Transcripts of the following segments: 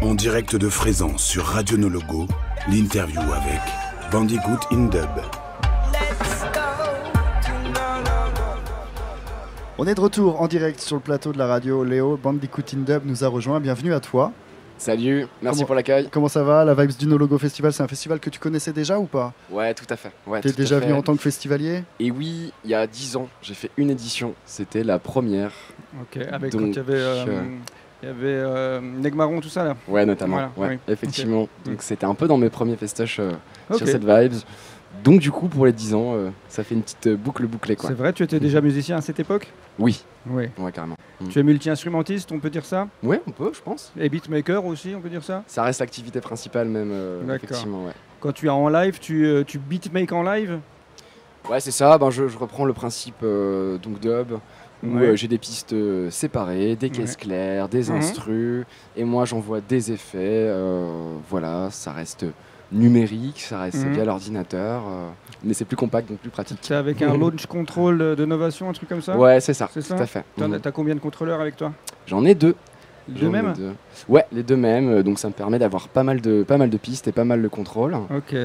En direct de Frézan sur Radio No Logo, l'interview avec Bandicoot in Dub. On est de retour en direct sur le plateau de la radio. Léo, Bandicoot in Dub nous a rejoint. Bienvenue à toi. Salut, merci pour l'accueil. Comment ça va? La Vibes du No Logo Festival, c'est un festival que tu connaissais déjà ou pas? Ouais, tout à fait. Ouais, T'es déjà venu en tant que festivalier? Et oui, il y a 10 ans, j'ai fait une édition. C'était la première. Ok, avec Donc, quand il y avait Negmaron, tout ça là. Ouais, notamment. Voilà, ouais, oui. effectivement. Ok. Donc c'était un peu dans mes premiers festoches Ok. sur cette Vibes. Donc du coup, pour les 10 ans, ça fait une petite boucle bouclée, quoi. C'est vrai, tu étais déjà musicien à cette époque? Oui, Oui. ouais, carrément. Tu es multi-instrumentiste, on peut dire ça? Ouais, on peut, je pense. Et beatmaker aussi, on peut dire ça? Ça reste l'activité principale même, D'accord. effectivement, ouais. Quand tu es en live, tu beatmakes en live? Ouais, c'est ça. Ben, je reprends le principe donc dub, où Ouais. j'ai des pistes séparées, des caisses Ouais. claires, des Mhm. instrus, et moi j'envoie des effets. Voilà, ça reste numérique, ça reste Mhm. via l'ordinateur, mais c'est plus compact, donc plus pratique. C'est avec un launch control de Novation, un truc comme ça? Ouais, c'est ça, C'est tout ça à fait. Mhm. T'as combien de contrôleurs avec toi? J'en ai deux. Les J'en deux ai mêmes? deux. Ouais, les deux mêmes, donc ça me permet d'avoir pas mal de pistes et pas mal de contrôles. Ok.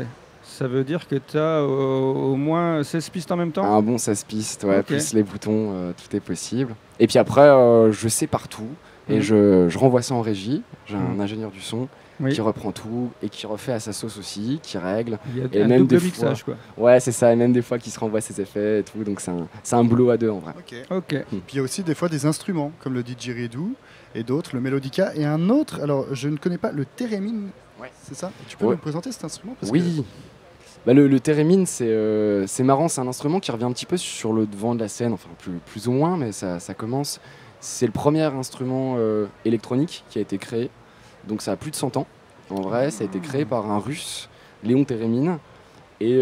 Ça veut dire que tu as au moins 16 pistes en même temps? Un bon 16 pistes, ouais, Ok. plus les boutons, tout est possible. Et puis après, je sais partout, et Mhm. je renvoie ça en régie. J'ai Mhm. un ingénieur du son Oui. qui reprend tout et qui refait à sa sauce aussi, qui règle. Il y a et un même double des mixage, quoi. Ouais, c'est ça, et même des fois qui se renvoie ses effets et tout, donc c'est un boulot à deux en vrai. Ok. Ok. Puis il y a aussi des fois des instruments, comme le didgeridoo et d'autres, le melodica et un autre, alors je ne connais pas, le theremin. Ouais. C'est ça? Tu peux Ouais. nous présenter cet instrument? Parce Oui, bah, le theremin, c'est marrant, c'est un instrument qui revient un petit peu sur le devant de la scène, enfin plus ou moins, mais ça commence. C'est le premier instrument électronique qui a été créé, donc ça a plus de 100 ans. En vrai, ça a été créé par un russe, Léon Theremin. Et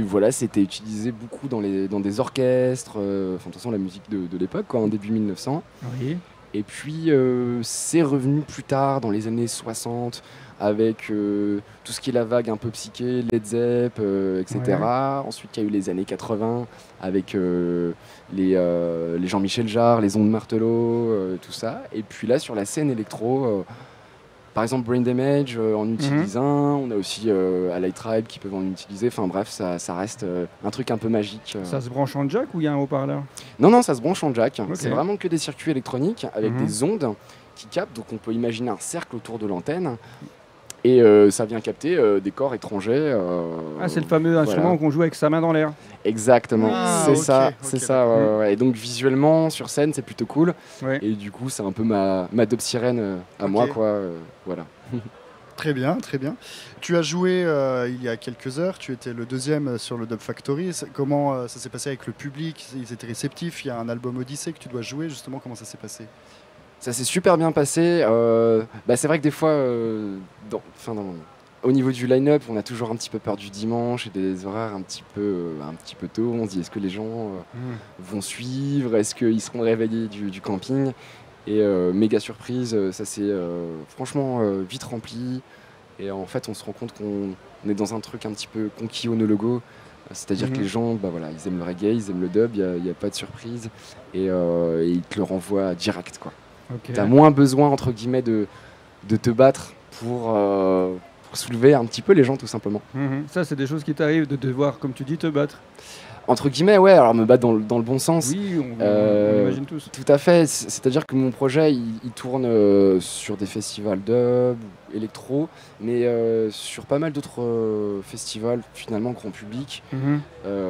voilà, c'était utilisé beaucoup dans des orchestres, enfin de toute façon la musique de l'époque, quoi, en début 1900. Oui. Et puis c'est revenu plus tard, dans les années 60, avec tout ce qui est la vague un peu psyché, Led Zepp, etc. Ouais. Ensuite, il y a eu les années 80, avec les Jean-Michel Jarre, les Ondes Martelot, tout ça. Et puis là, sur la scène électro, par exemple Brain Damage en utilise un, on a aussi Allied Tribe qui peuvent en utiliser. Enfin bref, ça reste un truc un peu magique. Ça se branche en jack ou il y a un haut-parleur? Non, ça se branche en jack. Ok. C'est vraiment que des circuits électroniques avec Mhm. des ondes qui captent. Donc on peut imaginer un cercle autour de l'antenne. Et ça vient capter des corps étrangers. Ah, c'est le fameux instrument qu'on joue avec sa main dans l'air. Exactement, Ah, c'est ok, ça, ok, c'est ça. d'accord. Ouais. Et donc visuellement, sur scène, c'est plutôt cool. Ouais. Et du coup, c'est un peu ma dub sirène à Ok. moi, quoi. Voilà. Très bien, très bien. Tu as joué il y a quelques heures, tu étais le deuxième sur le Dub Factory. Comment ça s'est passé avec le public? Ils étaient réceptifs, il y a un album Odyssée que tu dois jouer, justement, comment ça s'est passé? Ça s'est super bien passé. C'est vrai que des fois, au niveau du line-up, on a toujours un petit peu peur du dimanche et des horaires un petit peu tôt. On se dit, est-ce que les gens vont suivre? Est-ce qu'ils seront réveillés du camping? Et méga surprise, ça s'est franchement vite rempli. Et en fait, on se rend compte qu'on est dans un truc un petit peu conquis au No Logo. C'est-à-dire que les gens, ils aiment le reggae, ils aiment le dub, il n'y a pas de surprise. Et ils te le renvoient direct, quoi. Ok. T'as moins besoin, entre guillemets, de te battre pour soulever un petit peu les gens, tout simplement. Mhm. Ça, c'est des choses qui t'arrivent de devoir, comme tu dis, te battre. Entre guillemets, ouais, alors me battre dans le bon sens. Oui, on imagine tous. Tout à fait, c'est-à-dire que mon projet, il tourne sur des festivals dub, électro, mais sur pas mal d'autres festivals, finalement, grand public. Mhm.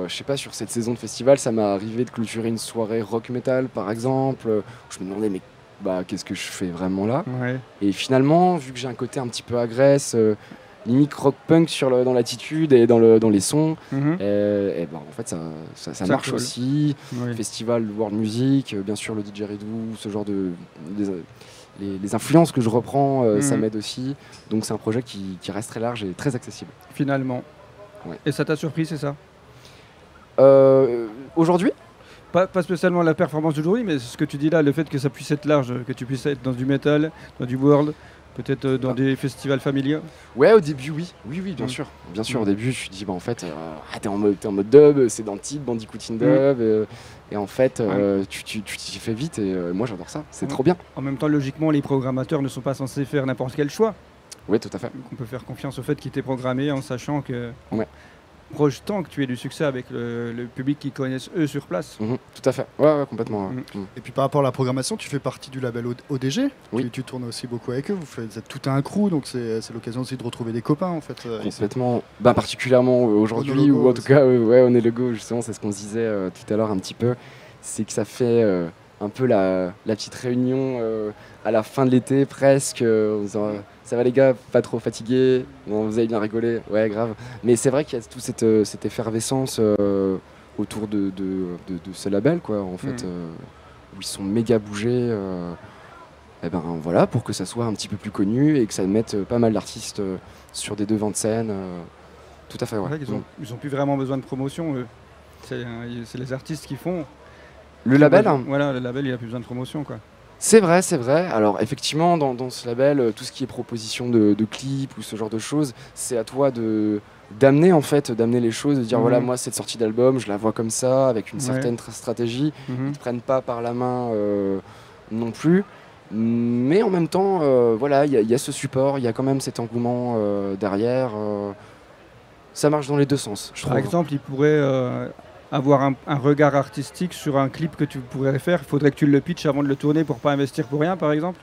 Je sais pas, sur cette saison de festival, ça m'est arrivé de clôturer une soirée rock metal, par exemple, où je me demandais, mais qu'est-ce que je fais vraiment là? Ouais. Et finalement, vu que j'ai un côté un petit peu agresse, limite rock punk dans l'attitude et dans les sons, Mhm. en fait ça marche colle. aussi. Oui. Festival World Music, bien sûr le didgeridoo, ce genre les influences que je reprends, ça Mhm. m'aide aussi. Donc c'est un projet qui reste très large et très accessible. Finalement. Ouais. Et ça t'a surpris, c'est ça? Aujourd'hui, Pas spécialement la performance d'aujourd'hui, mais ce que tu dis là, le fait que ça puisse être large, que tu puisses être dans du metal, dans du world, Peut-être dans des festivals familiaux. Ouais, au début, oui, bien sûr. Bien sûr, au début, je me suis dit, en fait, t'es en mode dub, c'est dans le titre, Bandicoot in Dub, et en fait, tu t'y fais vite, et moi, j'adore ça, c'est trop bien. En même temps, logiquement, les programmateurs ne sont pas censés faire n'importe quel choix. Oui, tout à fait. Donc on peut faire confiance au fait qu'il t'est programmé en sachant que... Ouais. Projetant que tu aies du succès avec le public qui connaissent eux sur place. Tout à fait, ouais, complètement. Et puis par rapport à la programmation, tu fais partie du label ODG. Oui. Tu tournes aussi beaucoup avec eux, vous êtes tout un crew, donc c'est l'occasion aussi de retrouver des copains en fait. Complètement, particulièrement aujourd'hui, ou en tout cas, on est Logo, justement, c'est ce qu'on se disait tout à l'heure un petit peu, c'est que ça fait un peu la petite réunion à la fin de l'été presque, en disant ça va les gars, pas trop fatigués, bon, vous avez bien rigolé, ouais grave. Mais c'est vrai qu'il y a toute cette effervescence autour de ce label, quoi, en fait, où ils sont méga bougés, et ben voilà, pour que ça soit un petit peu plus connu et que ça mette pas mal d'artistes sur des devants de scène. Tout à fait, ouais. Ils ont plus vraiment besoin de promotion, eux. C'est les artistes qui font. Le label Voilà, le label, il a plus besoin de promotion, quoi. C'est vrai. Alors effectivement, dans ce label, tout ce qui est proposition de clips ou ce genre de choses, c'est à toi d'amener les choses, de dire voilà, moi cette sortie d'album, je la vois comme ça, avec une certaine stratégie. Ils te prennent pas par la main non plus. Mais en même temps, voilà, il y a ce support, il y a quand même cet engouement derrière. Ça marche dans les deux sens, je trouve. Par exemple, il pourrait avoir un regard artistique sur un clip que tu pourrais faire. Il faudrait que tu le pitches avant de le tourner pour pas investir pour rien, par exemple.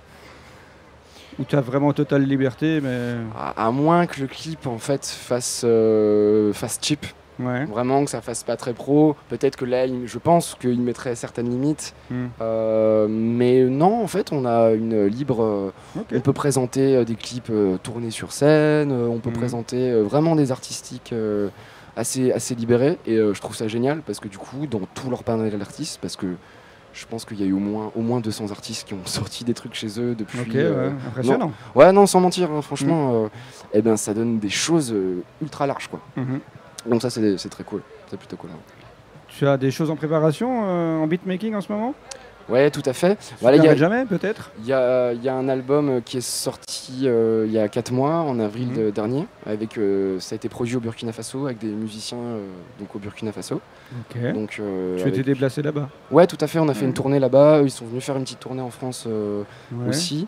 Ou tu as vraiment totale liberté, mais... À moins que le clip, en fait, fasse cheap. Ouais. Vraiment que ça fasse pas très pro. Peut-être que là, je pense qu'il mettrait certaines limites. Mais non, en fait, on a une libre... On peut présenter des clips tournés sur scène. On peut présenter vraiment des artistiques assez libérés. Et je trouve ça génial parce que du coup, dans tout leur panel d'artistes, parce que je pense qu'il y a eu au moins 200 artistes qui ont sorti des trucs chez eux depuis... impressionnant. Non, sans mentir, hein, franchement, eh ben, ça donne des choses ultra larges, quoi. Donc ça, c'est très cool. C'est plutôt cool. Hein. Tu as des choses en préparation en beatmaking en ce moment ? Ouais, tout à fait. Voilà, jamais, peut-être ? Il y a un album qui est sorti il y a 4 mois, en avril dernier. Ça a été produit au Burkina Faso avec des musiciens donc au Burkina Faso. Ok. Donc, tu étais déplacé là-bas ? Ouais, tout à fait. On a fait une tournée là-bas. Ils sont venus faire une petite tournée en France aussi.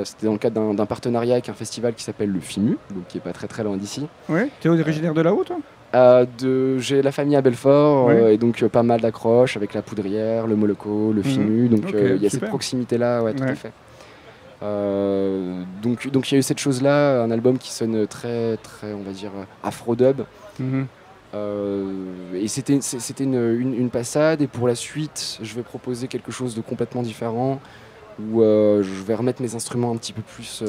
C'était dans le cadre d'un partenariat avec un festival qui s'appelle le FIMU, donc qui est pas très très loin d'ici. Ouais. Tu es originaire de là-haut, toi ? J'ai la famille à Belfort et donc pas mal d'accroches avec la Poudrière, le Moloko, le FIMU, donc il y a cette proximité-là, tout à fait. Donc il y a eu cette chose-là, un album qui sonne très, très, on va dire, afro-dub. Et c'était une passade, et pour la suite, je vais proposer quelque chose de complètement différent, où je vais remettre mes instruments un petit peu plus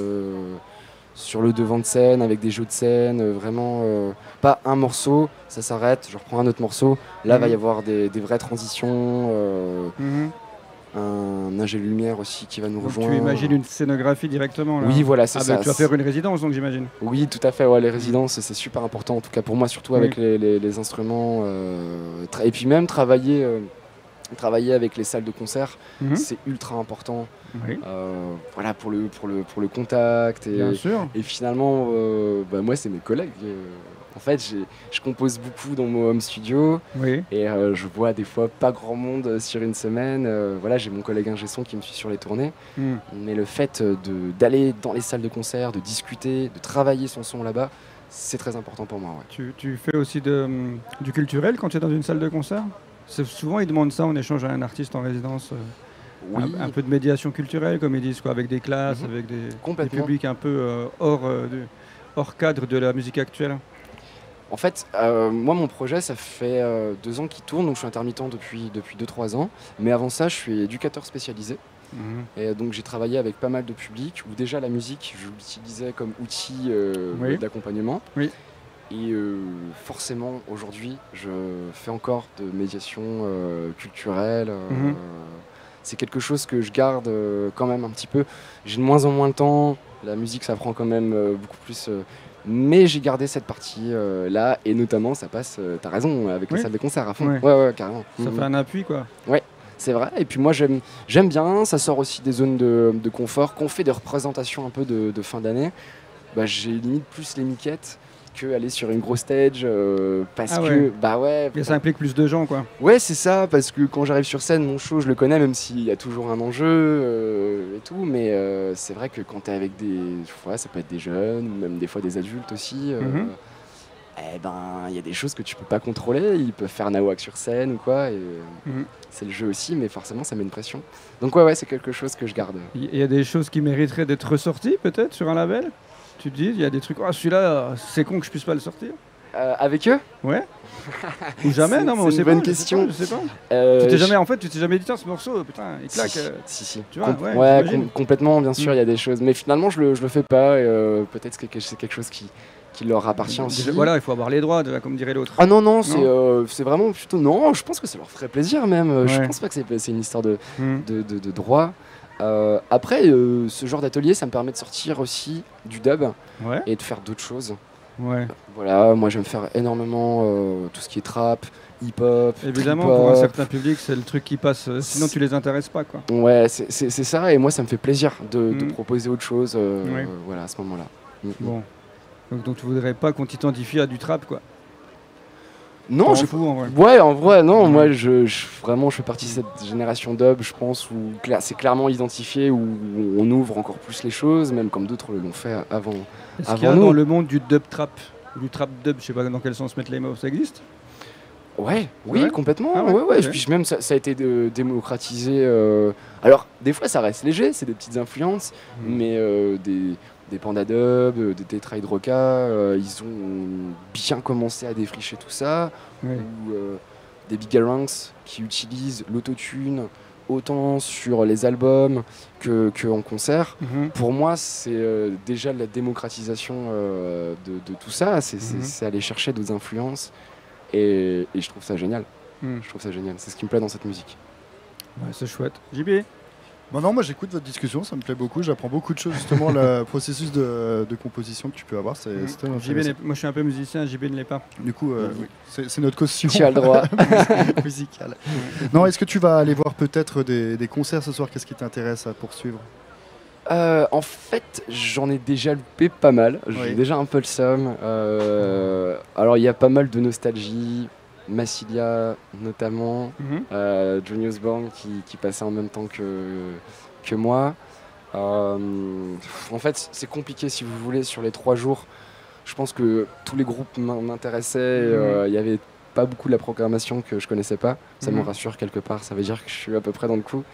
sur le devant de scène, avec des jeux de scène, vraiment pas un morceau, ça s'arrête, je reprends un autre morceau, là va y avoir des vraies transitions, un ingé lumière aussi qui va nous rejoindre. Tu imagines une scénographie directement là. Oui, voilà, c'est ça. Tu vas faire une résidence, donc j'imagine. Oui, tout à fait, les résidences, c'est super important, en tout cas pour moi, surtout avec les instruments, et puis même travailler avec les salles de concert, c'est ultra important. Voilà, pour le contact. Bien sûr. Et finalement, moi, c'est mes collègues. En fait, je compose beaucoup dans mon home studio. Et je vois des fois pas grand monde sur une semaine. Voilà, j'ai mon collègue ingé son qui me suit sur les tournées. Mais le fait d'aller dans les salles de concert, de discuter, de travailler son son là-bas, c'est très important pour moi. Tu fais aussi du culturel quand tu es dans une salle de concert ? Souvent, ils demandent ça en échange à un artiste en résidence. Un peu de médiation culturelle, comme ils disent, quoi, avec des classes, avec des publics un peu hors cadre de la musique actuelle. En fait, moi, mon projet, ça fait 2 ans qu'il tourne, donc je suis intermittent depuis 2-3 ans. Mais avant ça, je suis éducateur spécialisé. Et donc, j'ai travaillé avec pas mal de publics où déjà la musique, je l'utilisais comme outil d'accompagnement. Et forcément, aujourd'hui, je fais encore de médiation culturelle. C'est quelque chose que je garde quand même un petit peu. J'ai de moins en moins le temps. La musique, ça prend quand même beaucoup plus. Mais j'ai gardé cette partie là. Et notamment, ça passe, t'as raison, avec les salles de concert à fond. Ouais, carrément. Ça fait un appui, quoi. Ouais, C'est vrai. Et puis moi, j'aime bien. Ça sort aussi des zones de confort. Qu'on fait des représentations un peu de fin d'année, j'ai limite plus les miquettes que aller sur une grosse stage parce que et ça implique plus de gens, quoi. Ouais, c'est ça, parce que quand j'arrive sur scène, mon show je le connais, même s'il y a toujours un enjeu et tout, mais c'est vrai que quand t'es avec ça peut être des jeunes ou même des fois des adultes aussi, il y a des choses que tu peux pas contrôler. Ils peuvent faire nawak sur scène ou quoi, et c'est le jeu aussi, mais forcément ça met une pression. Donc ouais, c'est quelque chose que je garde. Il y a des choses qui mériteraient d'être ressorties peut-être sur un label. Tu te dis, il y a des trucs, celui-là, c'est con que je puisse pas le sortir. Avec eux? Ouais. Ou jamais, non, mais c'est une bonne question. Je sais pas. Tu t'es jamais dit, tiens, ce morceau, putain, il claque. Si. Tu vois, complètement, bien sûr, il y a des choses. Mais finalement, je le fais pas. Et, peut-être que c'est quelque chose qui leur appartient aussi. Voilà, il faut avoir les droits, comme dirait l'autre. Ah non, c'est vraiment plutôt. Non, je pense que ça leur ferait plaisir même. Je pense pas que c'est une histoire de droit. Après, ce genre d'atelier, ça me permet de sortir aussi du dub et de faire d'autres choses. Ouais. Voilà, moi j'aime faire énormément tout ce qui est trap, hip-hop. Évidemment, pour un certain public, c'est le truc qui passe. Sinon, tu les intéresses pas, quoi. Ouais, c'est ça, et moi ça me fait plaisir de proposer autre chose. Voilà, à ce moment-là. Bon, donc tu voudrais pas qu'on t'identifie à du trap, quoi. Non, en vrai, non. Moi, je fais partie de cette génération dub, je pense, où c'est clairement identifié, où on ouvre encore plus les choses, même comme d'autres l'ont fait avant. Est-ce qu'il y a dans le monde du dub trap, du trap dub, je sais pas dans quel sens mettre les mots, ça existe? Oui, complètement. Okay. Puis même ça a été démocratisé. Alors, des fois, ça reste léger, c'est des petites influences, mais des Panda Dub, des Tetra Hydroca, ils ont bien commencé à défricher tout ça. Ou des Bigger Ranks qui utilisent l'autotune autant sur les albums qu'en concert. Pour moi, c'est déjà la démocratisation de tout ça. C'est aller chercher d'autres influences. Et je trouve ça génial. Je trouve ça génial. C'est ce qui me plaît dans cette musique. Ouais, c'est chouette. JB? Non, moi j'écoute votre discussion, ça me plaît beaucoup. J'apprends beaucoup de choses, justement, le processus de composition que tu peux avoir. Moi je suis un peu musicien, JB ne l'est pas. Du coup, c'est notre caution. Tu as le droit. Musicale. Non, est-ce que tu vas aller voir peut-être des concerts ce soir? Qu'est-ce qui t'intéresse à poursuivre? En fait, j'en ai déjà loupé pas mal. J'ai déjà un peu le seum. Alors, il y a pas mal de nostalgie. Massilia notamment, Johnny Osborne qui passait en même temps que moi. En fait, c'est compliqué si vous voulez sur les 3 jours. Je pense que tous les groupes m'intéressaient. Il y avait pas beaucoup de la programmation que je connaissais pas. Ça me rassure quelque part. Ça veut dire que je suis à peu près dans le coup.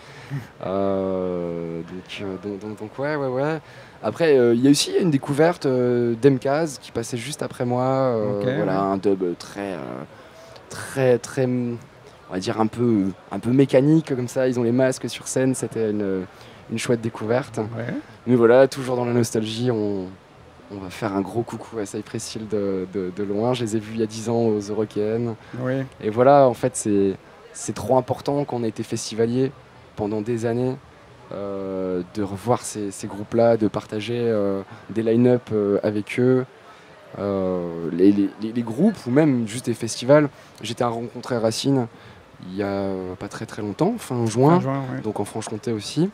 Donc ouais. Après, il y a aussi une découverte d'Emkaz qui passait juste après moi. Voilà, un dub très, on va dire un peu mécanique comme ça. Ils ont les masques sur scène. C'était une chouette découverte. Mais voilà, toujours dans la nostalgie, on va faire un gros coucou à Cypress Hill de loin. Je les ai vus il y a 10 ans aux Eurokéennes. Et voilà, en fait, c'est trop important qu'on ait été festivalier pendant des années, de revoir ces groupes-là, de partager des line-up avec eux. Les groupes ou même juste des festivals. J'étais à rencontrer Racine il y a pas très longtemps, fin juin, donc en Franche-Comté aussi.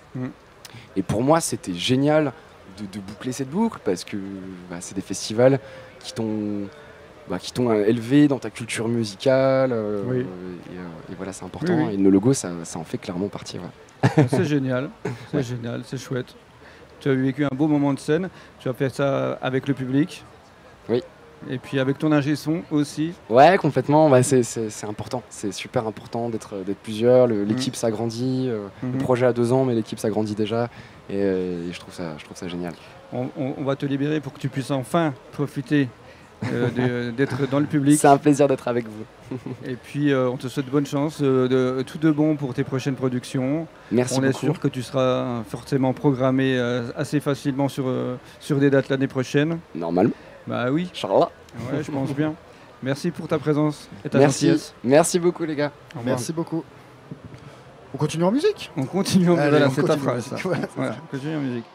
Et pour moi, c'était génial de boucler cette boucle parce que c'est des festivals qui t'ont élevé dans ta culture musicale. Et voilà, c'est important. Et nos logos, ça en fait clairement partie. C'est génial, c'est chouette. Tu as vécu un beau moment de scène. Tu as fait ça avec le public. Oui. Et puis avec ton ingé son aussi. Ouais, complètement. C'est important. C'est super important d'être plusieurs. L'équipe s'agrandit. Le projet a 2 ans, mais l'équipe s'agrandit déjà. Et je trouve ça génial. On va te libérer pour que tu puisses enfin profiter d'être dans le public. C'est un plaisir d'être avec vous. Et puis on te souhaite bonne chance, tout de bon pour tes prochaines productions. Merci beaucoup. On est sûr que tu seras forcément programmé assez facilement sur des dates l'année prochaine. Normalement. Bah oui. Inch'Allah. Ouais, je pense bien. Merci pour ta présence et ta gentillesse. Merci beaucoup les gars. Merci beaucoup. On continue en musique? On continue en musique. Voilà, c'est ta phrase. Voilà, continue en musique.